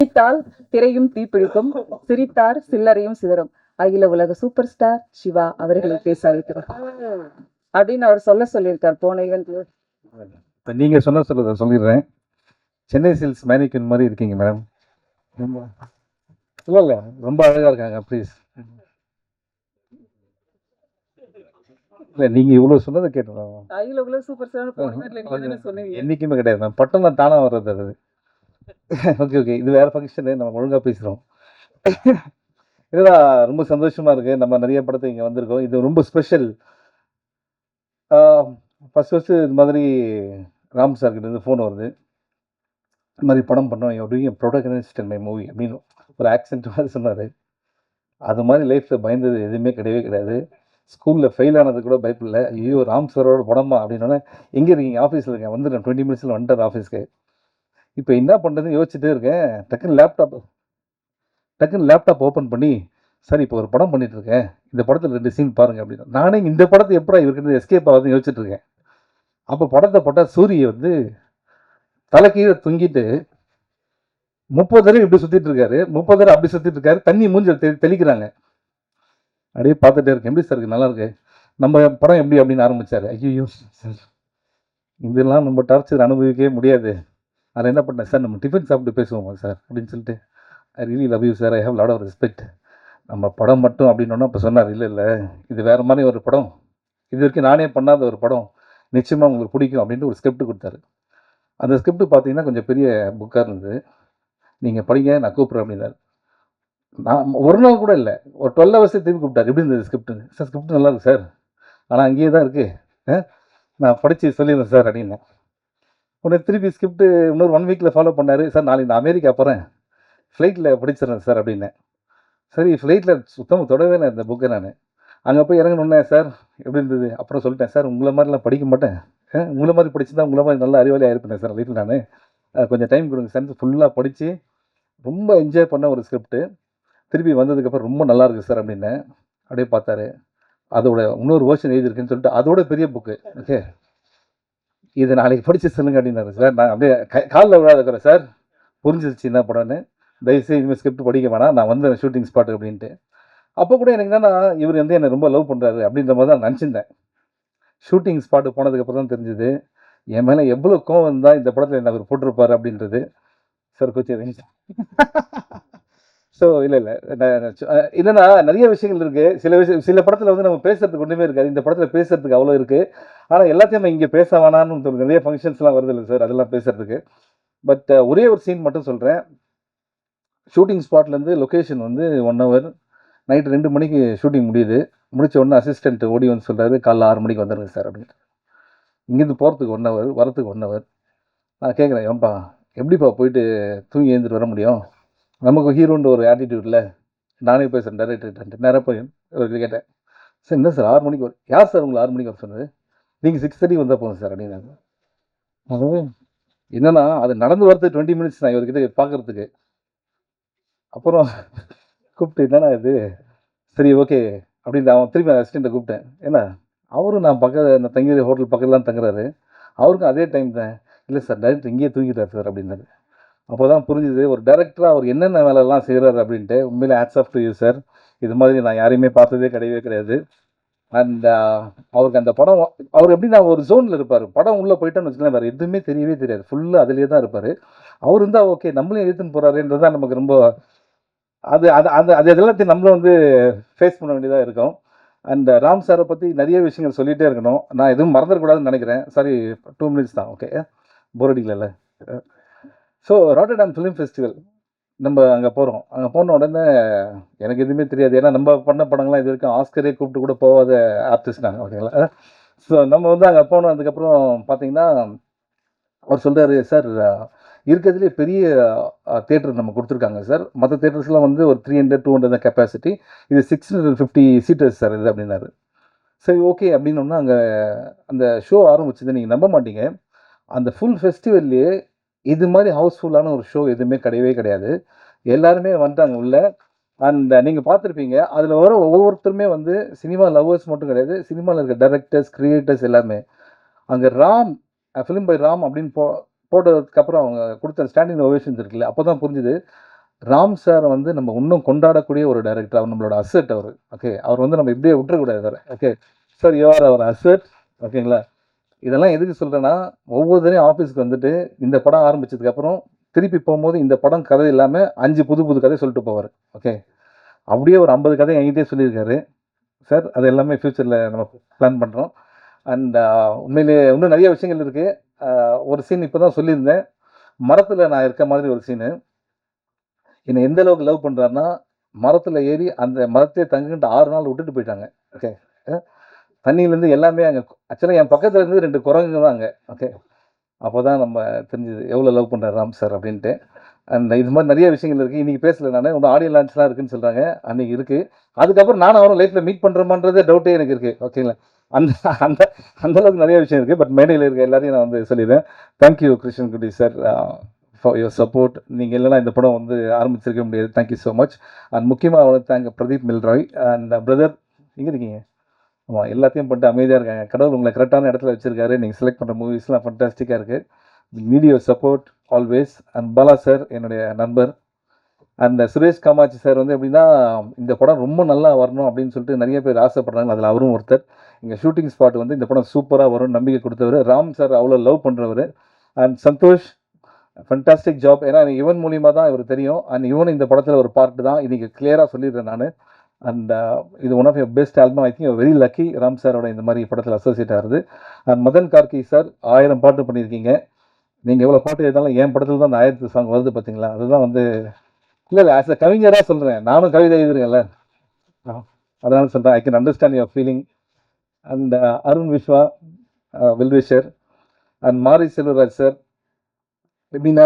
சிரித்தால் திரையும் தீப்பிடிக்கும், சிரித்தார் சில்லறையும் சிதறும். அகில உலக சூப்பர் ஸ்டார் சிவா அவர்களை பேச அழைக்கிறோம் அப்படின்னு அவர் சொல்லியிருக்கார் போன ஈவென்ட்ல. இப்போ நீங்கள் சொல்கிறத சொல்லிடுறேன். சென்னை சில்க்ஸ் மேனிக்யூன் மாதிரி இருக்கீங்க மேடம். இல்லை இல்லை, ரொம்ப அழகாக இருக்காங்க. ப்ளீஸ். இல்லை, நீங்கள் இவ்வளோ சொன்னதை கேட்டோம். அகில உலக சூப்பர் ஸ்டார் போன ஈவென்ட்ல நீங்க தானே சொன்னீங்க. என்றைக்குமே கிடையாது மேம். பட்டம் தான் தானாக வர்றது அது. ஓகே ஓகே, இது வேறு ஃபங்க்ஷனு, நம்ம ஒழுங்காக பேசுகிறோம். இதுதான் ரொம்ப சந்தோஷமாக இருக்குது. நம்ம நிறைய படத்தை இங்கே வந்திருக்கோம். இது ரொம்ப ஸ்பெஷல். ஃபஸ்ட்டு இது மாதிரி ராம் சார்கிட்டேருந்து ஃபோன் வருது. இது மாதிரி படம் பண்ணோம், எப்படியும் ப்ரொடகனிஸ்ட் இன் மை மூவி அப்படின்னு ஒரு ஆக்சென்ட் மாதிரி சொன்னார். அது மாதிரி லைஃப்பில் பயந்தது எதுவுமே கிடையவே கிடையாது. ஸ்கூலில் ஃபெயில் ஆனது கூட பயப்படல. ஐயோ ராம் சாரோட படமா அப்படின்னோடனே, எங்கே இருக்கீங்க? ஆஃபீஸில் இருக்கேன், வந்துடுறேன், 20 மினிட்ஸில் வந்துட்டார் ஆஃபீஸ்க்கு. இப்போ என்ன பண்ணுறதுன்னு யோசிச்சுட்டே இருக்கேன். டக்குன்னு லேப்டாப் ஓப்பன் பண்ணி, சார் இப்போ ஒரு படம் பண்ணிகிட்ருக்கேன், இந்த படத்தில் 2 சீன் பாருங்கள் அப்படின்னு. நானே இந்த படத்தை எப்படா இவருக்கு எஸ்கேப் ஆகுதுன்னு யோசிச்சுட்டு இருக்கேன். அப்போ படத்தை போட்டால் சூரிய வந்து தலை கீழே தொங்கிட்டு 30 தடவை இப்படி சுற்றிட்டு இருக்காரு, 30 தடவை அப்படி சுற்றிட்டு இருக்காரு. தண்ணி மூஞ்சில் தெளிக்கிறாங்க. அப்படியே பார்த்துட்டே இருக்கேன். எப்படி சார் இருக்கு? நல்லா இருக்கு. நம்ம படம் எப்படி அப்படின்னு ஆரம்பித்தார். ஐயோ சார், இதெல்லாம் நம்ம டார்ச்சர் அனுபவிக்கவே முடியாது. அதில் என்ன பண்ணேன், சார் நம்ம டிஃபன் சாப்பிட்டு பேசுவோமா சார் அப்படின்னு சொல்லிட்டு, I really love you sir, I have lot of respect. நம்ம படம் மட்டும் அப்படின்னோன்னா அப்போ சொன்னார், இல்லை இல்லை, இது வேறு மாதிரி ஒரு படம், இது வரைக்கும் நானே பண்ணாத ஒரு படம், நிச்சயமாக உங்களுக்கு பிடிக்கும் அப்படின்ட்டு ஒரு ஸ்கிரிப்ட் கொடுத்தாரு. அந்த ஸ்கிரிப்ட் பார்த்தீங்கன்னா கொஞ்சம் பெரிய புக்காக இருந்தது. நீங்கள் படிங்க, நான் கூப்பிட்றேன் அப்படின்னாரு. நான் ஒரு நாள் கூட இல்லை, ஒரு 12 ஹவர்ஸே திரும்பி கூப்பிட்டார். எப்படி இருந்தது ஸ்கிரிப்ட்டு? சார் ஸ்கிரிப்ட் நல்லா இருக்கு சார், ஆனால் அங்கேயே தான் இருக்குது, நான் படித்து சொல்லிடுறேன் சார் அப்படின்னேன். உடனே திருப்பி ஸ்கிரிப்ட்டு இன்னொரு 1 வீக்கில் ஃபாலோ பண்ணார். சார் நாளைக்கு நான் அமெரிக்கா போகிறேன், ஃப்ளைட்டில் படிச்சிடுறேன் சார் அப்படின்னேன். சரி, ஃப்ளைட்டில் சுத்தமாக தொடவே இல்லை இந்த புக்கை. நான் அங்கே போய் இறங்கணுன்னே, சார் எப்படி இருந்தது? அப்புறம் சொல்லிட்டேன், சார் உங்களை மாதிரிலாம் படிக்க மாட்டேன், உங்களை மாதிரி படிச்சுதான் உங்களை மாதிரி நல்ல அறிவாளி ஆயிருப்பேன் சார் லைஃப்பில். நான் கொஞ்சம் டைம் கொடுங்க சார். ஃபுல்லாக படித்து ரொம்ப என்ஜாய் பண்ண ஒரு ஸ்கிரிப்ட்டு. திருப்பி வந்ததுக்கப்புறம் ரொம்ப நல்லா இருக்குது சார் அப்படின்னேன். அப்படியே பார்த்தாரு. அதோட இன்னொரு வேர்ஷன் எழுதியிருக்குன்னு சொல்லிட்டு அதோட பெரிய புக்கு. ஓகே, இதை நாளைக்கு படித்து சொல்லுங்க அப்படின்னாரு. சார் நான் அப்படியே காலில் விழாதுக்கிறேன், சார் புரிஞ்சிருச்சு என்ன படம்னு, தயவுசெய்து இனிமேல் ஸ்கிரிப்ட் படிக்க வேணாம், நான் வந்து ஷூட்டிங் ஸ்பாட் அப்படின்ட்டு. அப்போ கூட எனக்கு என்னன்னா, இவர் வந்து என்னை ரொம்ப லவ் பண்ணுறாரு அப்படின்ற மாதிரி தான் நினச்சிருந்தேன். ஷூட்டிங் ஸ்பாட்டு போனதுக்கப்புறம் தான் தெரிஞ்சுது, என் மேலே எவ்வளோ கோவம் தான் இந்த படத்தில் என்ன அவர் போட்டிருப்பார் அப்படின்றது. சார் கோச்சு ஸோ இல்லை இல்லை, என்னென்னா நிறைய விஷயங்கள் இருக்குது. சில படத்தில் வந்து நம்ம பேசுறதுக்கு ஒன்றுமே இருக்காது. இந்த படத்தில் பேசுறதுக்கு அவ்வளோ இருக்குது. ஆனால் எல்லாத்தையும் நம்ம இங்கே பேச வேணான்னு தோணுது. நிறைய ஃபங்க்ஷன்ஸ்லாம் வருது இல்லை சார், அதெல்லாம் பேசுறதுக்கு. பட் ஒரே ஒரு சீன் மட்டும் சொல்கிறேன். ஷூட்டிங் ஸ்பாட்லேருந்து லொக்கேஷன் வந்து 1 ஹவர், நைட்டு 2 மணிக்கு ஷூட்டிங் முடியுது. முடித்த உடனே அசிஸ்டண்ட் ஓடி வந்து சொல்கிறாரு, காலைல 6 மணிக்கு வந்துடுங்க சார் அப்படின்ட்டு. இங்கேருந்து போகிறதுக்கு 1 ஹவர், வரத்துக்கு 1 ஹவர். நான் கேட்குறேன், ஏன்பா எப்படிப்பா போயிட்டு தூங்கி எழுந்துட்டு வர முடியும்? நமக்கு ஹீரோன்ற ஒரு ஆட்டிடியூடில் நானே பேசுகிறேன் டைரக்டர்கிட்ட. நேராக போய் அவர்கிட்ட கேட்டேன், சார் என்ன சார் 6 மணிக்கு வரும்? யார் சார் உங்களை 6 மணிக்கு வர சொன்னது? நீங்கள் 6:30 வந்தால் போதும் சார் அப்படின்னாங்க. அதாவது என்னென்னா, அது நடந்து வரதுக்கு 20 மினிட்ஸ் நான் இவர்கிட்ட பார்க்குறதுக்கு. அப்புறம் கூப்பிட்டு, என்னன்னா இது, சரி ஓகே அப்படின்ட்டு அவன் திரும்பி அசிஸ்டண்ட்டை கூப்பிட்டேன். ஏன்னா அவரும் நான் தங்கிற ஹோட்டல் பக்கத்தில் தான் தங்குறாரு, அவருக்கும் அதே டைம் தான். இல்லை சார், டைரக்டர் இங்கேயே தூங்கிட்டார் சார் அப்படின்னாரு. அப்போ தான் புரிஞ்சுது ஒரு டேரக்டராக அவர் என்னென்ன வேலைலாம் செய்கிறாரு அப்படின்ட்டு. உண்மையிலே hats off to you sir. இது மாதிரி நான் யாரையுமே பார்த்ததே கிடையாது. அண்ட் அவருக்கு அந்த படம், அவர் எப்படின்னா ஒரு ஜோனில் இருப்பார். படம் உள்ளே போயிட்டோன்னு வச்சுக்கலாம், வேறு எதுவுமே தெரியவே தெரியாது, ஃபுல்லாக அதிலே தான் இருப்பார். அவர் இருந்தால் ஓகே, நம்மளையும் இழுத்துன்னு போகிறாருன்றது தான் நமக்கு ரொம்ப அது அது அது அது எல்லாத்தையும் நம்மளும் வந்து ஃபேஸ் பண்ண வேண்டியதாக இருக்கும். அண்ட் ராம் சாரை பற்றி நிறைய விஷயங்கள் சொல்லிகிட்டே இருக்கணும். நான் எதுவும் மறந்துடக்கூடாதுன்னு நினைக்கிறேன். சாரி, 2 மினிட்ஸ் தான். ஓகே, போர் அடிக்கல. ஸோ ராட்டர்டாம் ஃபிலிம் ஃபெஸ்டிவல் நம்ம அங்கே போகிறோம். அங்கே போன உடனே எனக்கு எதுவுமே தெரியாது. ஏன்னா நம்ம பண்ண படங்கள்லாம் இது வரைக்கும் ஆஸ்கரே கூப்பிட்டு கூட போகாத ஆர்டிஸ்ட் நாங்கள். ஓகேங்களா? ஸோ நம்ம வந்து அங்கே போனோம். அதுக்கப்புறம் பார்த்தீங்கன்னா அவர் சொல்கிறாரு, சார் இருக்கிறதுலே பெரிய தேட்டர் நம்ம கொடுத்துருக்காங்க சார், மற்ற தேட்டர்ஸ்லாம் வந்து ஒரு 300-200 தான் கெப்பாசிட்டி, இது 650 சீட்டர்ஸ் சார் இது அப்படின்னாரு. சரி ஓகே அப்படின்னோன்னா, அங்கே அந்த ஷோ ஆரம்பிச்சது நீங்கள் நம்ப மாட்டீங்க, அந்த ஃபுல் ஃபெஸ்டிவல்லையே இது மாதிரி ஹவுஸ்ஃபுல்லான ஒரு ஷோ எதுவுமே கிடையாது. எல்லாருமே வந்துட்டாங்க உள்ள. அண்ட் நீங்கள் பார்த்துருப்பீங்க, அதில் வர ஒவ்வொருத்தருமே வந்து சினிமா லவ்வர்ஸ் மட்டும் கிடையாது, சினிமாவில் இருக்க டைரக்டர்ஸ், கிரியேட்டர்ஸ் எல்லாமே. அங்கே ராம் ஃபிலிம் பை ராம் அப்படின்னு போட்டதுக்கப்புறம் அவங்க கொடுத்த ஸ்டாண்டிங் ஓவேஷன்ஸ் இருக்குல்ல, அப்போ தான் புரிஞ்சுது ராம் சார் வந்து நம்ம இன்னும் கொண்டாடக்கூடிய ஒரு டைரக்டர். அவர் நம்மளோட அசெட் அவர். ஓகே. அவர் வந்து நம்ம இப்படியே விட்டுறக்கூடாது sir. Okay. Sir you are our asset. ஓகேங்களா? இதெல்லாம் எதுக்கு சொல்றேன்னா, ஒவ்வொரு தடவையும் ஆஃபீஸ்க்கு வந்துட்டு இந்த படம் ஆரம்பிச்சதுக்கப்புறம் திருப்பி போம்போது இந்த படம் கதை இல்லாம 5 புது புது கதை சொல்லிட்டு போவாரு. ஓகே. அப்படியே ஒரு 50 கதை என்கிட்டயே சொல்லியிருக்காரு. சார் அது எல்லாமே ஃபியூச்சர்ல நம்ம பிளான் பண்றோம். அண்ட் உண்மையிலேயே இன்னும் நிறைய விஷயங்கள் இருக்கு. ஒரு சீன் இப்போ தான் சொல்லியிருந்தேன். மரத்துல நான் இருக்க மாதிரி ஒரு சீனு. என்னை எந்த அளவுக்கு லவ் பண்றாருன்னா, மரத்துல ஏறி அந்த மரத்திலே தங்குன்ட்டு 6 நாள் விட்டுட்டு போயிட்டாங்க. ஓகே. அ தண்ணியிலேருந்து எல்லாமே அங்க ஆக்சுவலா என் பக்கத்துல இருந்து 2 குரங்குங்க தான் அங்க. ஓகே. அப்போதான் நம்ம தெரிஞ்சது எவ்வளோ லவ் பண்றாரு ராம் சார் அப்படின்ட்டு. அண்ட் இது மாதிரி நிறைய விஷயங்கள் இருக்கு. இன்னைக்கு பேசல நானு. இன்னும் ஆடியோ லான்ச்லாம் இருக்குன்னு சொல்றாங்க. அன்னைக்கு இருக்கு. அதுக்கப்புறம் நானும் அவரும் லைஃப்ல மீட் பண்றோமான்றதே டவுட்டே எனக்கு இருக்கு. ஓகேங்களா? அந்த அந்த அந்த அளவுக்கு நிறைய விஷயம் இருக்கு. பட் மேடையில இருக்க எல்லாரையும் நான் வந்து சொல்லிடுறேன். தேங்க் யூ கிருஷ்ணன் குட்டி சார் ஃபார் யுவர் சப்போர்ட். நீங்க இல்லைனா இந்த படம் வந்து ஆரம்பிச்சிருக்க முடியாது. Thank you so much. And முக்கியமா அவரை thank Pradeep Milroy and brother எங்க இருக்கீங்க? ஆமா எல்லாத்தையும் பண்ணிட்டு அமைதியா இருக்காங்க. கடவுள் உங்களை கரெக்டான இடத்துல வச்சிருக்காரு. நீங்க செலக்ட் பண்ற மூவிஸ்லாம் ஃபண்டாஸ்டிக்கா இருக்கு. Need your support always. And Bala sir என்னுடைய நண்பர். அந்த சுரேஷ் காமாட்சி சார் வந்து எப்படின்னா, இந்த படம் ரொம்ப நல்லா வரணும் அப்படின்னு சொல்லிட்டு நிறைய பேர் ஆசைப்படுறாங்க. அதில் அவரும் ஒருத்தர். எங்கள் ஷூட்டிங் ஸ்பாட் வந்து இந்த படம் சூப்பராக வரும்னு நம்பிக்கை கொடுத்தவர். ராம் சார் அவ்வளோ லவ் பண்ணுறவர். And Santosh fantastic job. ஏன்னா இவன் மூலியமாக தான் இவர் தெரியும். அண்ட் இவனும் இந்த படத்தில் ஒரு பார்ட் தான். இன்னைக்கு கிளியராக சொல்லிடுறேன் நான். அண்ட் இது one of your best album. I think very lucky Ram சாரோட இந்த மாதிரி படத்தில் அசோசியேட் ஆகுது. அண்ட் மதன் கார்கி சார் 1000 பாட்டு பண்ணியிருக்கீங்க. நீங்கள் எவ்வளோ பாட்டு எழுதாலும் என் படத்தில் தான் அந்த 1000th சாங் வருது பார்த்தீங்களா? அதுதான் வந்து இல்லை ஆஸ் அ கவிஞராக சொல்கிறேன். நானும் கவிதை எழுதுறேன்ல. அதனால சொல்கிறேன். I can understand your feeling. And Arun Viswa well wisher and Mari Selvaraj sir. எப்படின்னா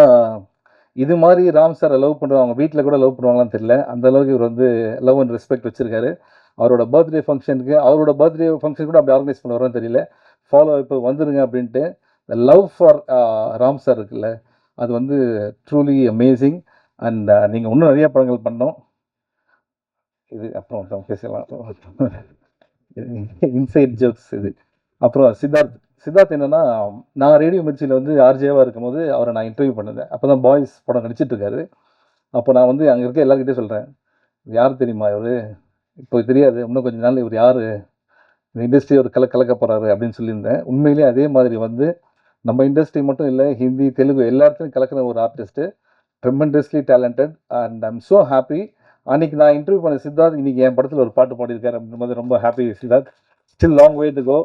இது மாதிரி ராம் சாரை லவ் பண்ணுறவங்க அவங்க வீட்டில் கூட லவ் பண்ணுவாங்களான்னு தெரியல. அந்த அளவுக்கு இவர் வந்து லவ் அண்ட் ரெஸ்பெக்ட் வச்சிருக்காரு. அவரோட பர்த்டே ஃபங்க்ஷனுக்கு கூட அப்படி ஆர்கனைஸ் பண்ணுவாரான்னு தெரியல. ஃபாலோ இப்போ வந்துருங்க அப்படின்ட்டு. The love for Ram sir இருக்குல்ல, அது வந்து ட்ரூலி அமேசிங். அண்ட் நீங்கள் இன்னும் நிறைய படங்கள் பண்ணோம். இது அப்புறம் பேசலாம். இன்சைட் ஜோக்ஸ் இது. அப்புறம் சித்தார்த் என்னன்னா, நான் ரேடியோ மிர்ச்சியில் வந்து ஆர்ஜேவாக இருக்கும்போது அவரை நான் இன்டர்வியூ பண்ணிருந்தேன். அப்போ தான் பாய்ஸ் படம் நடிச்சிட்டு இருக்காரு. அப்போ நான் வந்து அங்கே இருக்க எல்லாருக்கிட்டே சொல்கிறேன், யார் தெரியுமா இவர்? இப்போ தெரியாது, இன்னும் கொஞ்ச நாள் இவர் யார், இந்த இண்டஸ்ட்ரி ஒரு கலக்க போகிறாரு அப்படின்னு சொல்லியிருந்தேன். உண்மையிலேயே அதே மாதிரி வந்து நம்ம இண்டஸ்ட்ரி மட்டும் இல்லை, ஹிந்தி தெலுங்கு எல்லா இடத்துலையும் கலக்கிற ஒரு artist. Tremendously talented and I'm so happy. அன்றைக்கி நான் இன்டர்வியூ பண்ண சித்தார்த் இன்றைக்கி என் படத்தில் ஒரு பாட்டு பாடியிருக்காரு அப்படின்றது ரொம்ப happy. Siddharth still long way to go.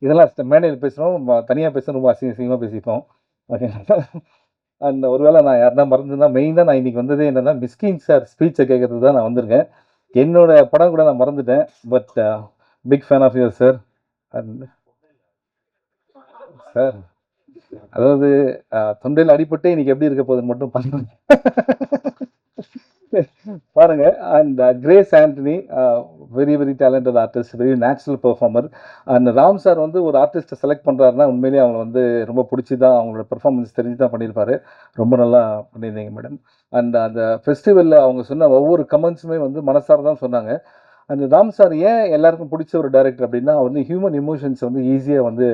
இதெல்லாம் மேடையில் பேசுகிறோம், தனியாக பேசுகிறோம், ரொம்ப அசிங்கமாக பேசிப்போம். ஓகே. அண்ட் ஒருவேளை நான் யாருன்னா மறந்துன்னா மெயினாக நான் இன்றைக்கி வந்ததே என்னென்னா மிஸ்கின் சார் ஸ்பீச்சை கேட்கறதுக்கு தான் நான் வந்திருக்கேன். என்னோட படம் கூட நான் மறந்துட்டேன். But big fan of your sir. And sir அதாவது தொண்டையில் அடிபட்டு இன்னைக்கு எப்படி இருக்க போகுதுன்னு மட்டும் பாருங்க. And Grace Antony very very talented artist, very natural performer. And Ram sir வந்து ஒரு ஆர்டிஸ்ட்டை செலக்ட் பண்ணுறாருன்னா உண்மையிலேயே அவங்க வந்து ரொம்ப பிடிச்சி தான் அவங்களோட பெர்ஃபார்மன்ஸ் தெரிஞ்சு தான் பண்ணியிருப்பாரு. ரொம்ப நல்லா பண்ணியிருந்தீங்க மேடம். அண்ட் அந்த ஃபெஸ்டிவலில் அவங்க சொன்ன ஒவ்வொரு கமெண்ட்ஸுமே வந்து மனசார தான் சொன்னாங்க. அந்த ராம் சார் ஏன் எல்லாருக்கும் பிடிச்ச ஒரு டைரக்டர் அப்படின்னா, அவர் வந்து ஹியூமன் எமோஷன்ஸ் வந்து ஈஸியாக வந்து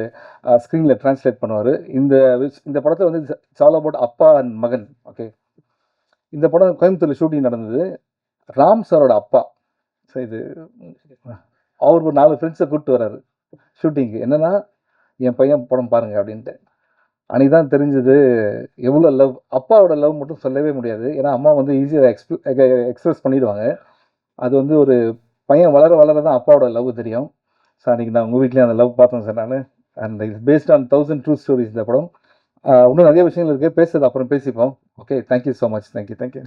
ஸ்க்ரீனில் ட்ரான்ஸ்லேட் பண்ணுவார். இந்த படத்தில் வந்து இட்ஸ் ஆல் அபவுட் அப்பா அண்ட் மகன். ஓகே. இந்த படம் கோயம்புத்தூரில் ஷூட்டிங் நடந்தது. ராம் சாரோட அப்பா இது அவர் ஒரு 4 ஃப்ரெண்ட்ஸை கூப்பிட்டு வர்றாரு ஷூட்டிங்க்கு. என்னென்னா, என் பையன் படம் பாருங்க அப்படின்ட்டு. அன்றைக்கி தான் தெரிஞ்சது எவ்வளோ லவ். அப்பாவோட லவ் மட்டும் சொல்லவே முடியாது. ஏன்னா அம்மா வந்து ஈஸியாக எக்ஸ்பிரஸ் பண்ணிடுவாங்க. அது வந்து ஒரு பையன் வளர வளர தான் அப்பாவோட லவ் தெரியும். ஸோ அன்றைக்கி நான் உங்கள் வீட்லேயும் அந்த லவ் பார்த்தேன் சார் நான். And it's based on 1000 true stories இந்த படம். இன்னும் நிறைய விஷயங்கள் இருக்குது, பேசுறது அப்புறம் பேசிப்போம். Okay. Thank you so much. Thank you.